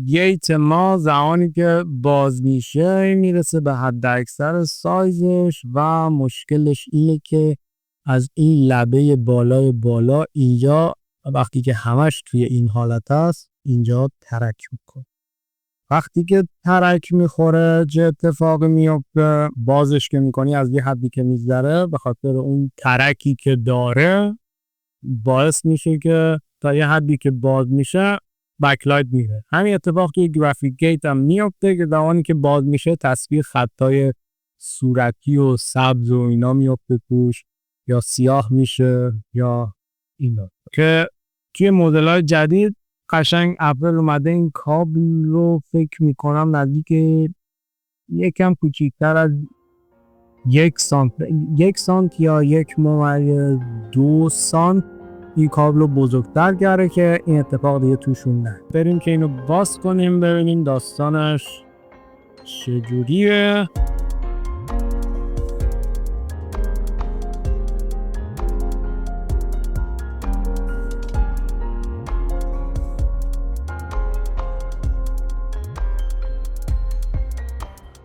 گیت ما زمانی که باز میشه میرسه به حد اکثر سایزش و مشکلش اینه که از این لبه بالای بالا اینجا وقتی که همش توی این حالت است اینجا ترک میکنه. وقتی که ترک میخوره چه اتفاقی میفته؟ بازش که میکنی از یه حدی که میذاره به خاطر اون ترکی که داره باعث میشه که تا یه حدی که باز میشه بکلایت میره. همین اتفاق توی گرافیک گیت هم میفته که زمانی که باز میشه تصویر خطای صورتی و سبز و اینا میفته توش یا سیاه میشه یا اینا که توی مدل‌های جدید قشنگ اپل اومده این کابل رو فکر میکنم نزدیک یکم کوچیکتر از 1 سانت یا 1.2 سانت این کابل رو بزرگتر کرده که این اتفاق دیگه توشون نه. بریم که اینو باز کنیم ببینیم داستانش چجوریه.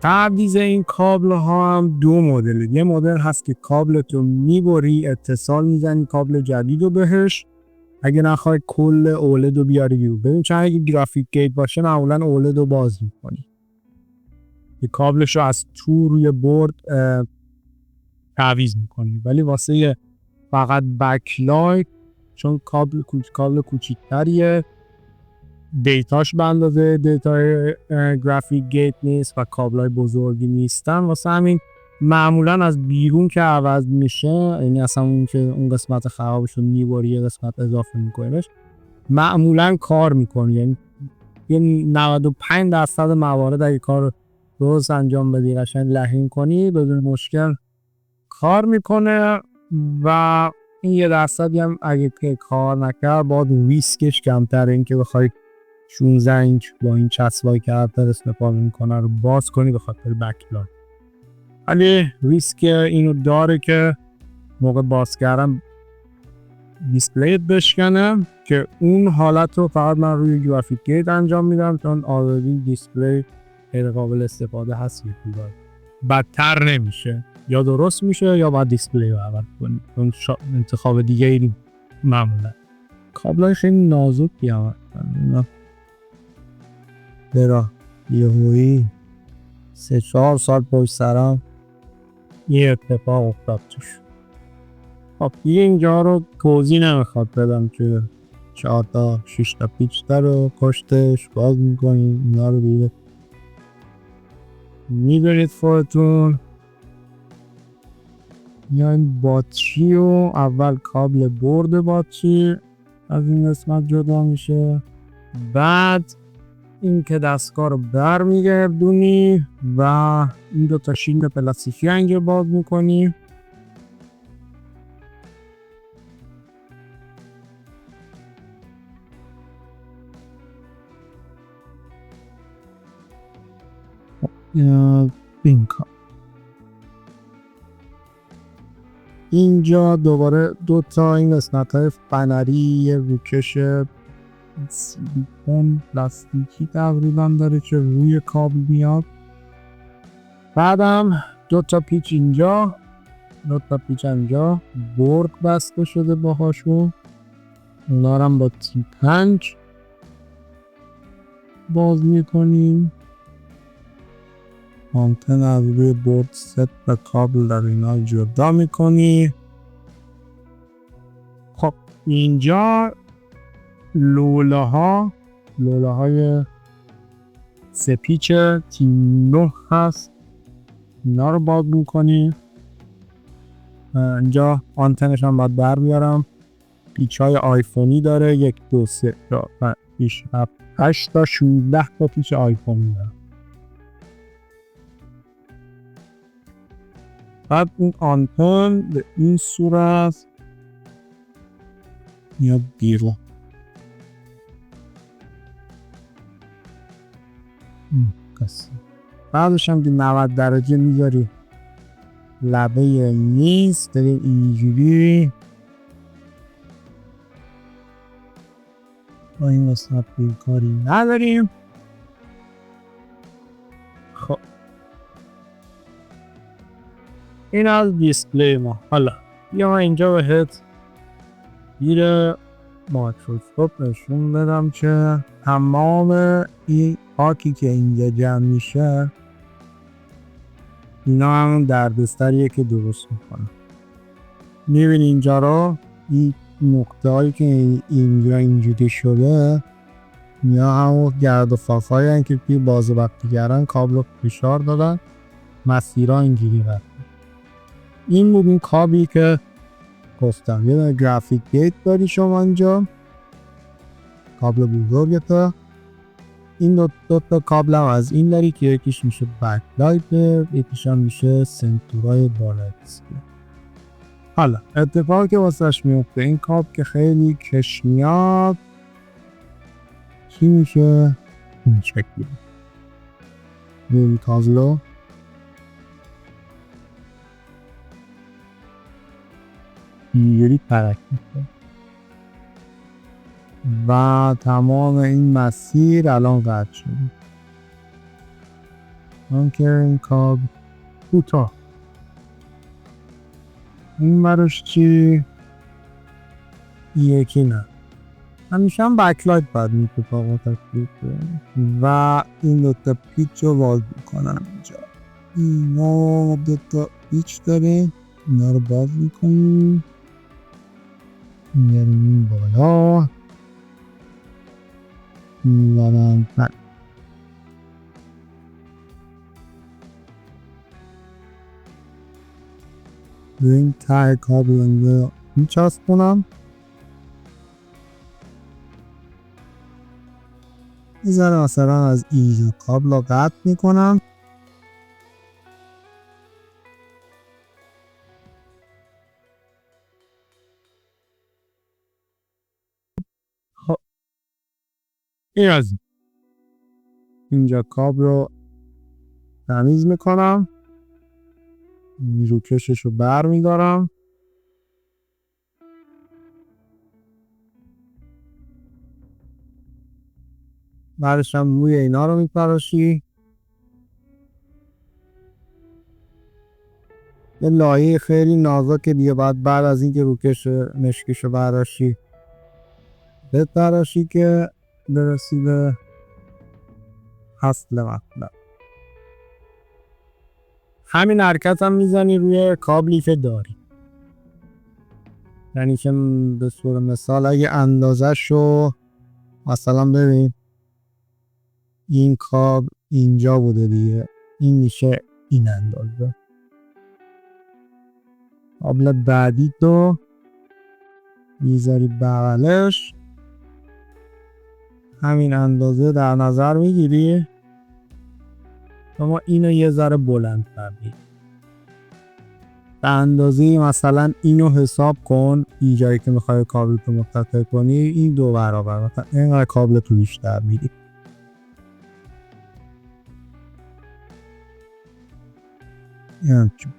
تعویض این کابل ها هم دو مدل. یه مدل هست که کابلتو میبری اتصال میزنی کابل جدید رو بهش اگه نخوای کل اولد رو بیاری بیرون. ببین چون اگه گرافیک گیت باشه معمولا اولد رو باز میکنی، یه کابلش رو از تو روی برد تعویض میکنی، ولی واسه فقط بکلایت چون کابل کوچیک‌تریه دیتاش به اندازه دیتای گرافیک گیت نیست و کابلای بزرگی نیستن، واسه همین معمولا از بیرون که عوض میشه، یعنی اصلا اون که اون قسمت خرابش رو میبری یه قسمت اضافه میکنیش معمولا کار میکنه. یعنی 95% موارد اگه کار درست انجام بدی قشنگ لحیم کنی بدون مشکل کار میکنه و این 1% هم اگه که کار نکرد باید ریسکش کمتره، این که بخوای 16 اینچ با این چسبایی که هر استفاده میکنه رو باز کنی به خاطر بکلایت. ولی ریسک اینو داره که موقع باز کردن دیسپلیت بشکنه که اون حالت رو فقط من روی گرافیک گیت انجام میدم چون آلردی دیسپلی غیر قابل استفاده هست. بدتر نمیشه، یا درست میشه یا باید دیسپلی رو عوض کنی چون انتخاب دیگه ای معمولا. کابلای خیلی نازکی هم برا یهویی 3-4 سال پشت سرم یه اتفاق افتاد توش. خب اینجا رو توضیح نمیخواد بدم که 4 تا 6 تا پیچ رو پشتش باز میکنیم، اینا رو دیگه میدونید خودتون. یا این باتری و اول کابل برد باتری از این قسمت جدا میشه، بعد این که دستگاه رو برمیگردونی و این 2 تا شیلد پلاستیکی اینجا باز میکنی. اینجا دوباره 2 تا این قسمت های فنری یه روکش سیلیکون پلاستیکی تقریبا داره که روی کابل میاد. بعدم 2 تا پیچ اینجا 2 تا پیچ اینجا برد بسته شده باهاشون، اونا رو هم با T5 باز میکنیم. آنتن از روی برد ست و کابل در اینا جدا میکنی. خب اینجا لوله های 3 پیچ T9 هست، اینا رو باز میکنی. اینجا آنتنش هم باید بر بیارم. پیچ های آیفونی داره 1 2 3 4 5 6 7 8 تا 16 تا پیچ آیفونی داره. بعد این آنتن به این صورت میاد بیرون. بعدش هم که 90 درجه میذاری لبه نیست داریم اینجوری با این قسمت کاری نداریم. این از دیسپلی ما. حالا یا اینجا بهت زیر مایکروسکوپ نشون بدم که تمام این خاکی که اینجا جمع میشه اینا هم دردسریه که درست میکنم. میبینی اینجا رو این نقطه هایی که اینجا اینجوری شده یا همون گرد و فاک هایی که توی باز وقتی کردن کابل فشار دادن مسیرها اینجوری رفت. این بود این کابلی که گفتم. یه دونه گرافیک گیت داری شما اینجا، کابل بزرگته. این دو تا کابل هم از این داری که یکیش میشه بک لایت، یکیش هم میشه سنتورای بالای دیسپلی. حالا اتفاقی که واسش میفته این کابل که خیلی کش میاد چی میشه؟ این شکلی این کابلو اینجوری پرک میشه و تمام این مسیر الان قطع شده. من که این کابل کوتاه این براش چی؟ یکی نه، همیشه هم بکلایت باید میتفاقا تکلیف و این دوتا پیچ رو باز میکنم اینجا. اینا دوتا پیچ داره، اینا رو باز میکنیم میاریم بالا میارم پر به این ته کابل اینجا میچسبونم. یه ذره مثلا از اینجا کابل رو قطع میکنم. خب این از اینجا کابل رو تمیز میکنم، روکشش رو بر میدارم. بعدش هم روی اینا رو میپراشی. یه لایه خیلی نازکه دیگه بعد از اینکه روکش مشکش رو برداشتی بپراشی که برسی به اصل مطلب. همین حرکت هم میزنی روی کابلی که داری، یعنی که به صورت مثال اگه اندازه شو مثلا ببین این کابل اینجا بوده دیگه، این میشه این اندازه. کابل بعدی تو میذاری بغلش همین اندازه در نظر میگیری. شما اینو یه ذره بلندتر بگیر، به اندازه مثلا اینو حساب کن. این جایی که میخوای کابل تو متصل کنی این 2 برابر، مثلا اینقدر کابل تو بیشتر میدی. این چون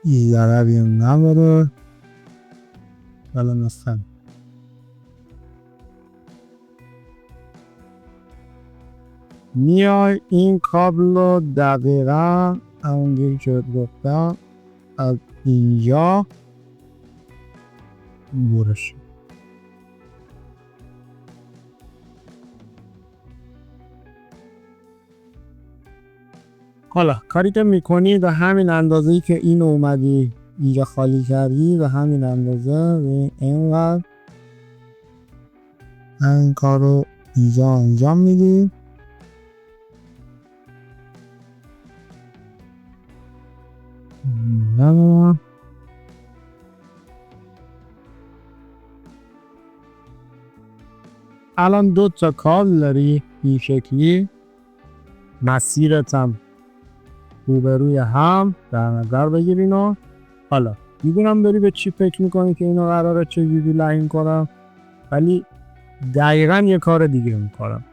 این ضربی هم نداره. حالا مثلا میای این کابل رو دقیقا همونگیری که گفتم از اینجا برش. حالا کاری که میکنی و همین اندازه‌ای که این اومدی اینجا خالی کردی و همین اندازه و اینقدر این کار رو اینجا انجام میدی. نه الان 2 تا کابل داری این شکلی، مسیرت هم روبروی هم در نظر بگیر اینو. حالا میدونم داری به چی فکر میکنی که اینو قراره چجوری لاین کنم، ولی دقیقا یه کار دیگه میکنم.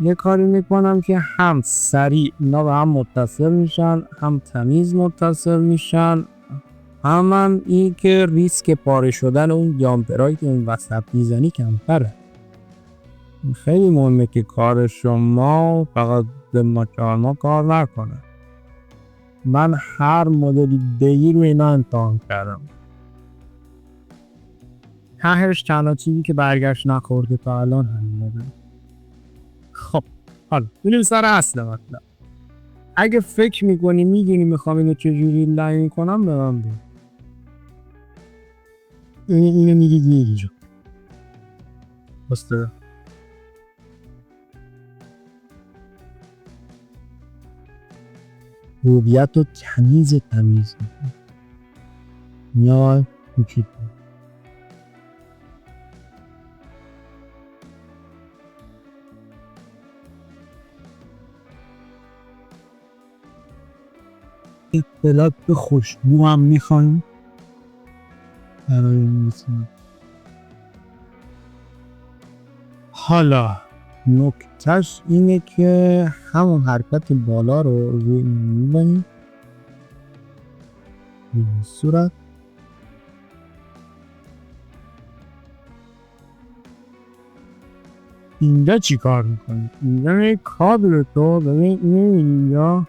یه کاری میکنم که هم سریع اینا به هم متصل میشن، هم تمیز متصل میشن، هم این که ریسک پاره شدن اون جامپرایی که این وسط میزنی کمتره. خیلی مهمه که کار شما فقط سیستم ما کار نکنه. من هر مدلی بگی رو اینا امتحان کردم، تهش تنها چیزی که برگشت نخورده تا الان همین مدل. خب حالا بریم سر اصل مطلب. اگه فکر میکنی میدونی میخوام اینو چجوری لاین کنم به من بگو. اینو میگی اینجا بسته هویت و تمیز میای میکنی اطلاعات به خوشبو هم میخوایم برای میسیم. حالا نکتهش اینه که همون حرکت بالا رو روی میبینیم به این صورت. اینجا چی کار میکنیم؟ اینجا کابل تو ببین اینجا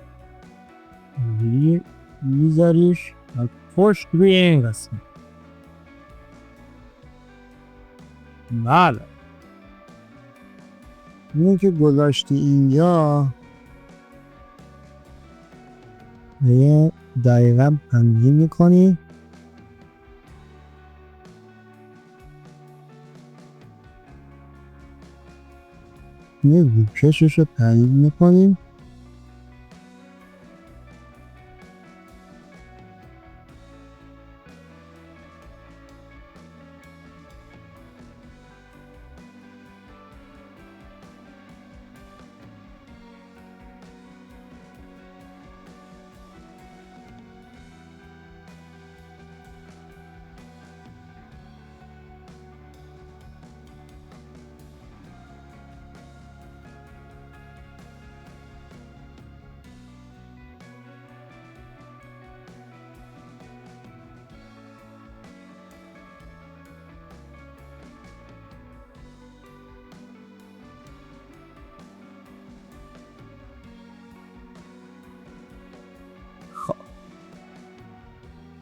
میذاریش پشت روی این قسمت. بله اینه که گذاشتی اینجا یه دقیقا پنجی میکنی یه روکشش رو تعیین میکنیم.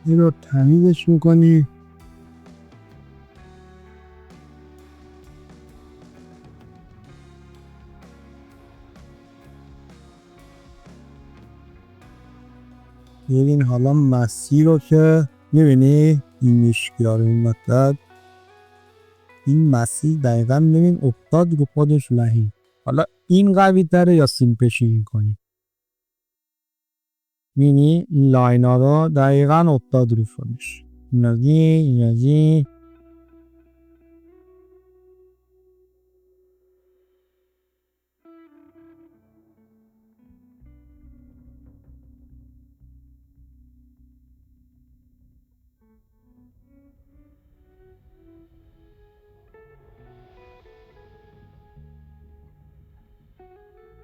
این رو تمیزش میکنی. ببین حالا مسیر رو که میبینی این مشکیار این مطلب این مسیر دقیقا ببین افتاد رو خودش لحی. حالا این قوی تره یا سیمپشی میکنی بینی این لاین ها رو دقیقا افتاد رو خودش. اینازی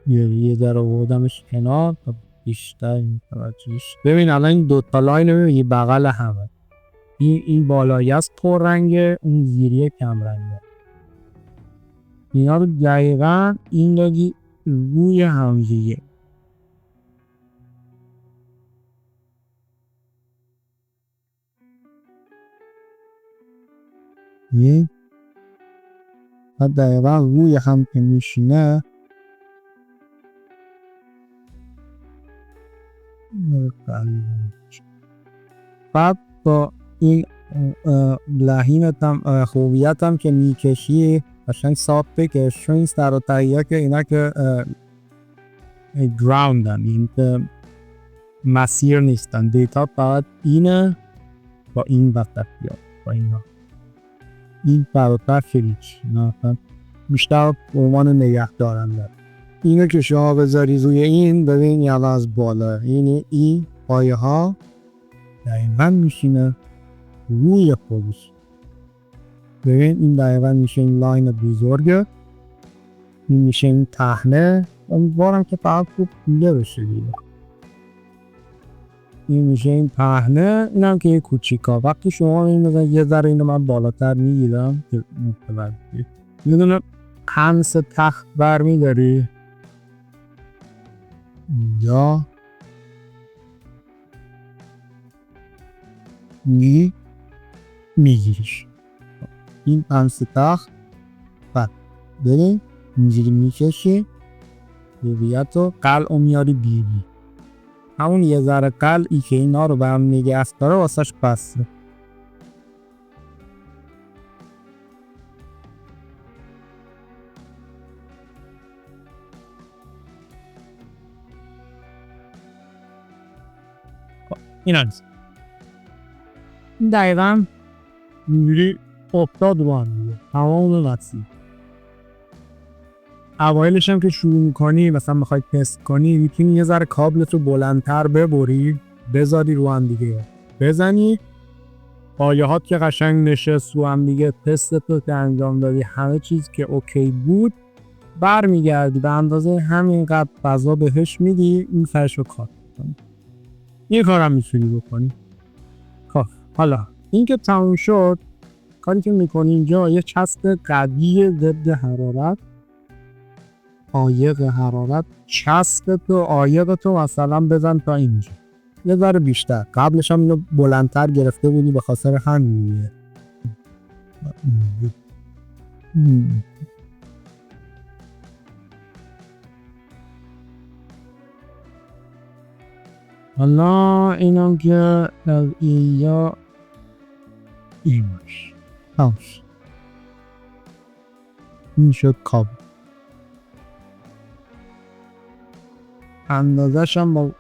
یه در آوردمش کنار تا بیشتر توجهش. ببین الان این دوتا لاین رو ببین بغل همه این بالایی است پر رنگه اون زیریه کم رنگه. اینا رو دقیقا این دادی روی همزیگه. بعد دقیقا روی هم که میشینه بعد با این لحینت هم هویت هم که میکشی قشنگ صاف بکش چون این سر و تهیه که اینا که گراوندن این که مسیر نیستن. دیتا فقط اینه با این وسط بیاد با اینا این فراتر شریک بیشتر به عنوان نگه دارنده. اینو که شما بذاری روی این ببین یعنی از بالا این پایه ها دقیقا میشینه روی خودش. ببین این دقیقا میشه این لاین بزرگه این میشه این تهنه. امیدوارم که فقط خوب دیده بشه دیگه. این میشه این پهنه این هم که یه کوچیکا. وقتی شما این مثلا یه ذره اینو من بالاتر میگیرم یه دونه همس تخت برمی داری اینجا میگیریش. این پنس تخت بعد بریم اینجوری میکشی هویتو قلعو میاری بیری. همون یه ذره قلعی که اینا رو به هم نگه داره واسش بسته. این هست دقیقا اینجوری افتاد رو هم دیگه تمام وصی. اوایلش هم که شروع میکنی مثلا میخوای تست کنی میتونی یه ذره کابلتو بلندتر ببری بذاری رو هم دیگه بزنی. پایه‌هات که قشنگ نشست رو هم دیگه تستتو که انجام دادی همه چیز که اوکی بود برمیگردی به اندازه همینقدر فضا بهش میدی این فرشو کات کنی. این کارم میتونی بکنی. خب حالا این که تموم شد کاری که میکنی اینجا یه چسب قوی ضد حرارت عایق حرارت چسب تو عایق تو مثلا بزن تا اینجا یه ذره بیشتر. قبلش هم اینو بلندتر گرفته بودی به خاطر همینه. حالا اینم که از اینجا اینش همش این شد کابل. اندازش هم با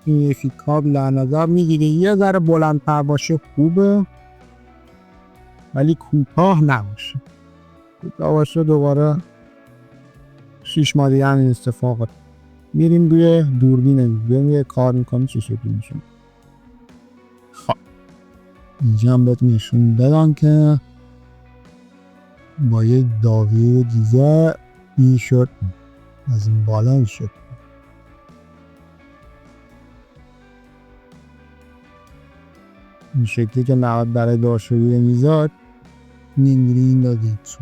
این یکی کابل نظر میگیری یه ذره بلندتر باشه خوبه ولی کوتاه نباشه. کوتاه باشه دوباره 6 ماه دیگه همین اتفاقات. میریم روی دوربین بریم یه کار میکنیم چه شکلی میشه. خب اینجا هم بهت نشون بدم که با یه داوی دیگه این شد از این بالا میشد. این شکلی که نهاد برای دارشویی میزاد اینجوری این دادی سو.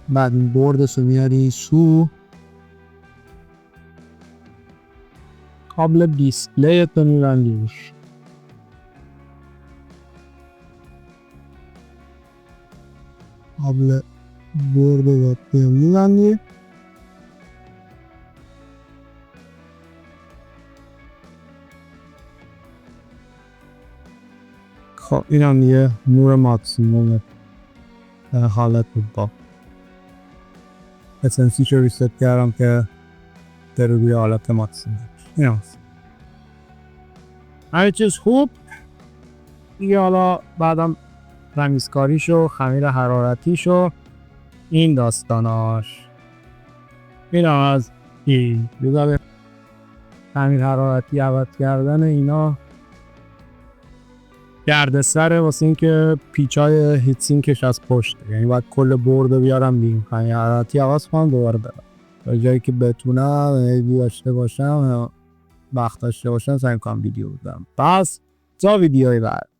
بعد این بردش رو میاری سو کابل دیسپلی تو میبندیش. کابل برد رو میبندی. خب این هم یه نور ماکسیمومه در حالت با اسنسیش رو ریست کردم که در روی حالت ماکسیموم. این هست همه چیز خوب دیگه. حالا بعدم تمیزکاریشو خمیر حرارتیشو این داستاناش این هم از این بیداره خمیر حرارتی عوض کردن اینا گردسره واسه این که پیچای هیتسینکش از پشت یعنی باید کل برد بیارم بیم خمیر حرارتی عوض کنم دوباره برم تا جایی که بتونم داشته باشم وقت داشته باشم سعی کنم ویدیو بدم. پس تا ویدیوی بعد.